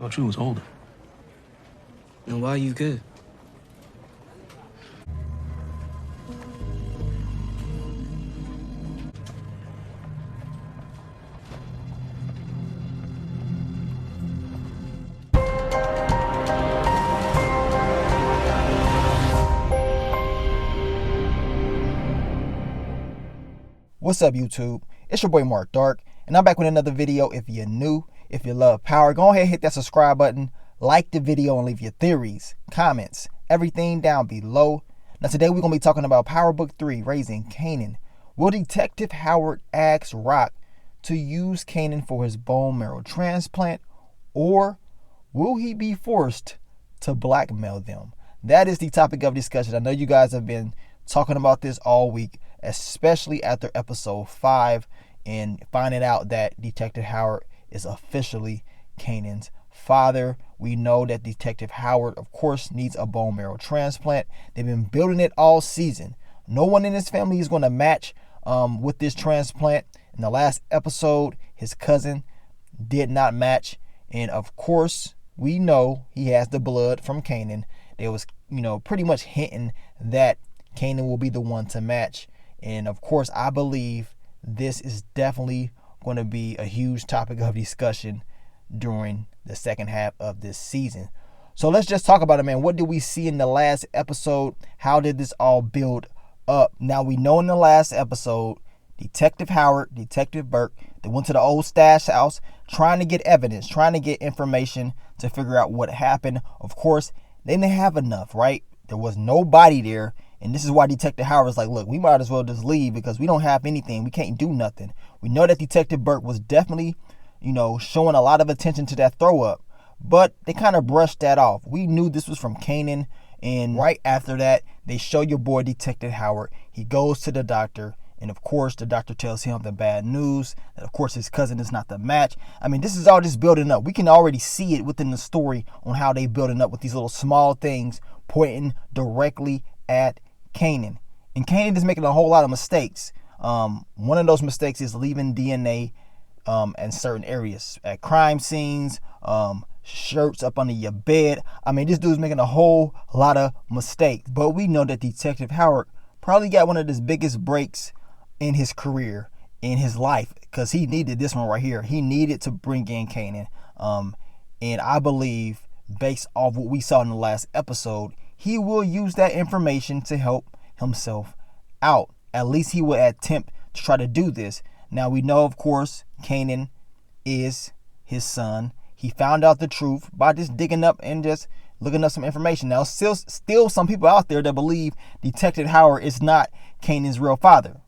Thought you was older. And why you good? What's up, YouTube? It's your boy Mark Dark, and I'm back with another video. If you're new, if you love power, go ahead and hit that subscribe button, like the video, and leave your theories, comments, everything down below. Now today we're going to be talking about Power Book 3, Raising Kanan. Will Detective Howard ask Rock to use Kanan for his bone marrow transplant, or will he be forced to blackmail them? That is the topic of discussion. I know you guys have been talking about this all week, especially after episode 5 and finding out that Detective Howard is officially Kanan's father. We know that Detective Howard, of course, needs a bone marrow transplant. They've been building it all season. No one in his family is going to match with this transplant. In the last episode, his cousin did not match. And of course, we know he has the blood from Kanan. There was, pretty much hinting that Kanan will be the one to match. And of course, I believe this is definitely going to be a huge topic of discussion during the second half of this season. So let's just talk about it, man. What did we see in the last episode? How did this all build up? Now, we know in the last episode, Detective Howard, Detective Burke, they went to the old stash house trying to get evidence, trying to get information to figure out what happened. Of course, they didn't have enough, right? There was nobody there. And this is why Detective Howard was like, look, we might as well just leave because we don't have anything. We can't do nothing. We know that Detective Burke was definitely, showing a lot of attention to that throw up. But they kind of brushed that off. We knew this was from Kanan. And right after that, they show your boy Detective Howard. He goes to the doctor. And of course, the doctor tells him the bad news. That of course, his cousin is not the match. I mean, this is all just building up. We can already see it within the story on how they building up with these little small things pointing directly at Kanan. And Kanan is making a whole lot of mistakes. One of those mistakes is leaving DNA in certain areas, at crime scenes, shirts up under your bed. I mean, this dude's making a whole lot of mistakes. But we know that Detective Howard probably got one of his biggest breaks in his career, in his life, because he needed this one right here. He needed to bring in Kanan. And I believe, based off what we saw in the last episode, he will use that information to help himself out. At least he will attempt to try to do this. Now we know, of course, Kanan is his son. He found out the truth by just digging up and just looking up some information. Now, still some people out there that believe Detective Howard is not Kanan's real father.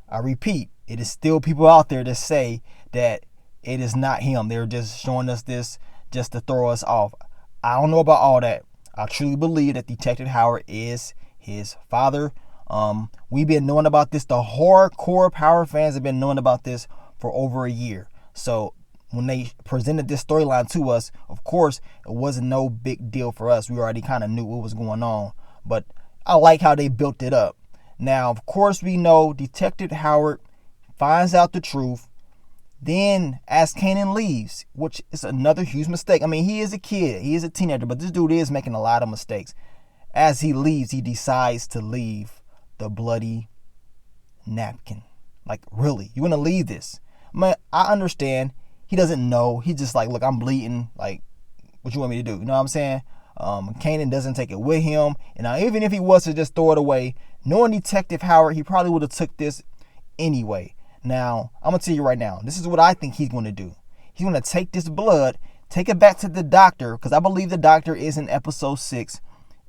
I repeat, it is still people out there that say that it is not him. They're just showing us this just to throw us off. I don't know about all that. I truly believe that Detective Howard is his father. We've been knowing about this. The hardcore Power fans have been knowing about this for over a year. So when they presented this storyline to us, of course, it wasn't no big deal for us. We already kind of knew what was going on. But I like how they built it up. Now, of course, we know Detective Howard finds out the truth. Then, as Kanan leaves, which is another huge mistake. I mean, he is a kid. He is a teenager. But this dude is making a lot of mistakes. As he leaves, he decides to leave the bloody napkin. Like, really? You want to leave this? Man, I understand. He doesn't know. He's just like, look, I'm bleeding. Like, what you want me to do? You know what I'm saying? Kanan doesn't take it with him. And now, even if he was to just throw it away, knowing Detective Howard, he probably would have took this anyway. Now, I'm going to tell you right now, this is what I think he's going to do. He's going to take this blood, take it back to the doctor, because I believe the doctor is in episode 6,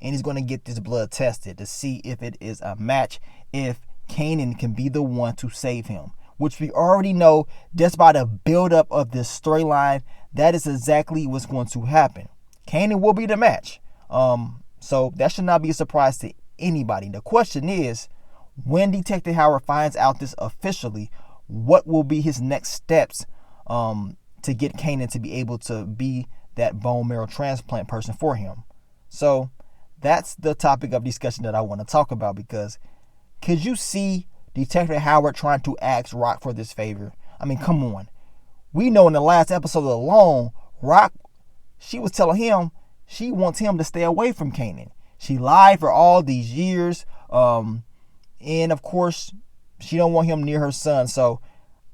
and he's going to get this blood tested to see if it is a match, if Kanan can be the one to save him, which we already know just by the buildup of this storyline, that is exactly what's going to happen. Kanan will be the match. So that should not be a surprise to anybody. The question is, when Detective Howard finds out this officially, what will be his next steps to get Kanan to be able to be that bone marrow transplant person for him? So that's the topic of discussion that I want to talk about, because could you see Detective Howard trying to ask Rock for this favor? I mean, come on. We know in the last episode alone, Rock she was telling him she wants him to stay away from Kanan. She lied for all these years. And of course, she don't want him near her son. So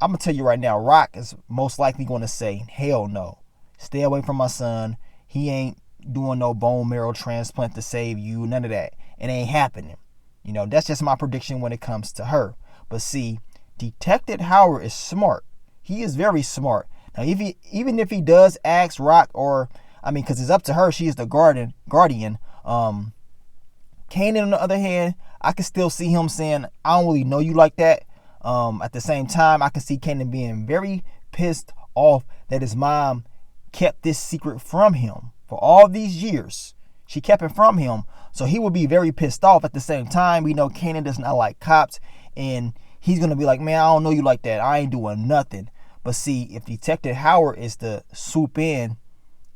I'm going to tell you right now, Rock is most likely going to say, hell no. Stay away from my son. He ain't doing no bone marrow transplant to save you. None of that. It ain't happening. You know, that's just my prediction when it comes to her. But see, Detective Howard is smart. He is very smart. Now, even if he does ask Rock, because it's up to her, she is the guardian. Kanan, on the other hand, I can still see him saying, I don't really know you like that. At the same time, I can see Kanan being very pissed off that his mom kept this secret from him for all these years. She kept it from him. So he would be very pissed off. At the same time, we know Kanan does not like cops. And he's going to be like, man, I don't know you like that. I ain't doing nothing. But see, if Detective Howard is to swoop in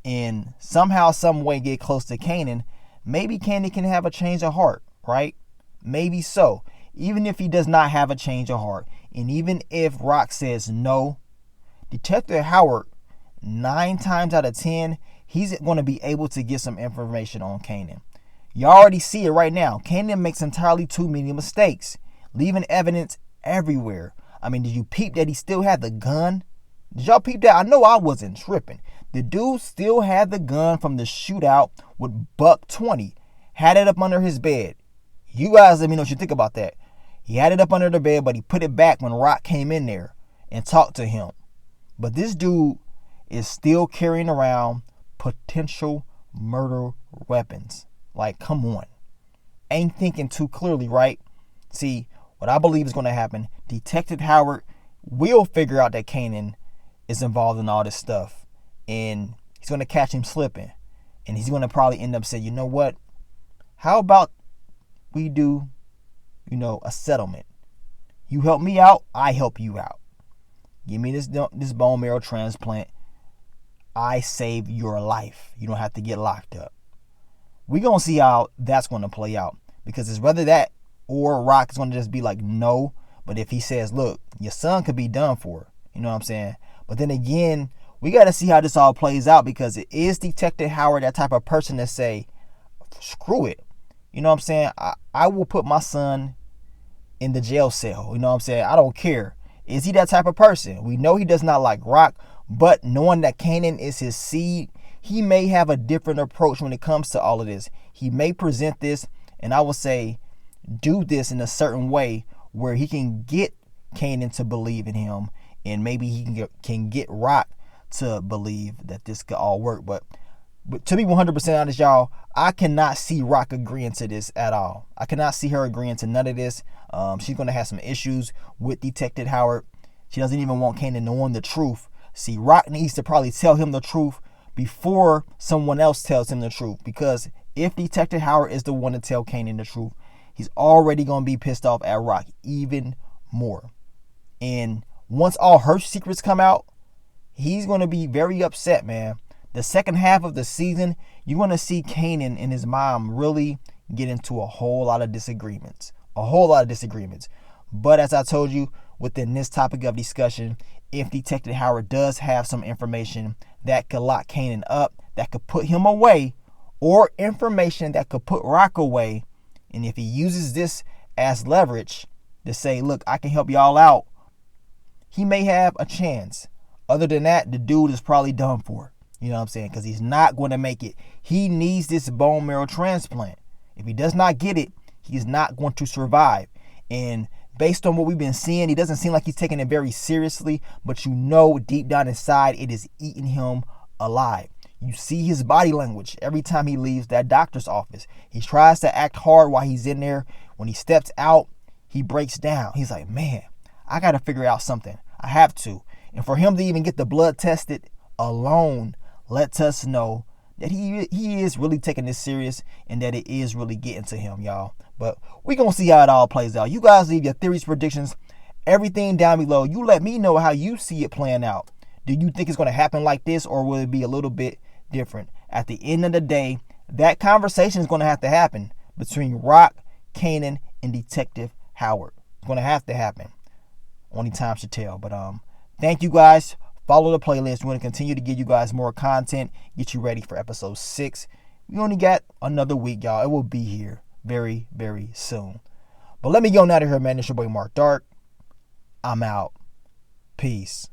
and somehow, some way get close to Kanan, maybe Kanan can have a change of heart, right? Maybe so. Even if he does not have a change of heart, and even if Rock says no, Detective Howard, 9 times out of 10, he's going to be able to get some information on Kanan. You already see it right now. Kanan makes entirely too many mistakes, leaving evidence everywhere. I mean, did you peep that he still had the gun? Did y'all peep that? I know I wasn't tripping. The dude still had the gun from the shootout with Buck 20. Had it up under his bed. You guys let me know what you think about that. He had it up under the bed, but he put it back when Rock came in there and talked to him. But this dude is still carrying around potential murder weapons. Like, come on. Ain't thinking too clearly, right? See, what I believe is going to happen, Detective Howard will figure out that Kanan is involved in all this stuff. And he's going to catch him slipping. And he's going to probably end up saying, you know what? How about we do, a settlement? You help me out, I help you out. Give me this bone marrow transplant. I save your life. You don't have to get locked up. We're going to see how that's going to play out. Because it's whether that or Rock is going to just be like, no. But if he says, look, your son could be done for. You know what I'm saying? But then again, we got to see how this all plays out, because it is Detective Howard, that type of person to say, screw it. You know what I'm saying? I will put my son in the jail cell. You know what I'm saying? I don't care. Is he that type of person? We know he does not like Rock, but knowing that Kanan is his seed, he may have a different approach when it comes to all of this. He may present this, and I will say, do this in a certain way where he can get Kanan to believe in him, and maybe he can get Rock to believe that this could all work. But to be 100% honest, y'all, I cannot see Rock agreeing to this at all. I cannot see her agreeing to none of this. She's going to have some issues with Detective Howard. She doesn't even want Kanan knowing the truth. See, Rock needs to probably tell him the truth before someone else tells him the truth. Because if Detective Howard is the one to tell Kanan the truth, he's already going to be pissed off at Rock even more. And once all her secrets come out, he's going to be very upset, man. The second half of the season, you're going to see Kanan and his mom really get into a whole lot of disagreements. But as I told you, within this topic of discussion, if Detective Howard does have some information that could lock Kanan up, that could put him away, or information that could put Rock away, and if he uses this as leverage to say, look, I can help y'all out, he may have a chance. Other than that, the dude is probably done for. You know what I'm saying? Because he's not going to make it. He needs this bone marrow transplant. If he does not get it, he's not going to survive. And based on what we've been seeing, he doesn't seem like he's taking it very seriously. But you know deep down inside, it is eating him alive. You see his body language every time he leaves that doctor's office. He tries to act hard while he's in there. When he steps out, he breaks down. He's like, man, I got to figure out something. I have to. And for him to even get the blood tested alone lets us know that he is really taking this serious and that it is really getting to him, y'all. But we're going to see how it all plays out. You guys leave your theories, predictions, everything down below. You let me know how you see it playing out. Do you think it's going to happen like this, or will it be a little bit different? At the end of the day, that conversation is going to have to happen between Rock, Kanan, and Detective Howard. It's going to have to happen. Only time should tell. But thank you guys Follow the playlist. We're going to continue to give you guys more content, get you ready for episode 6. We only got another week, y'all. It will be here very, very soon. But let me go out of here, man. It's your boy Mark Dark. I'm out. Peace.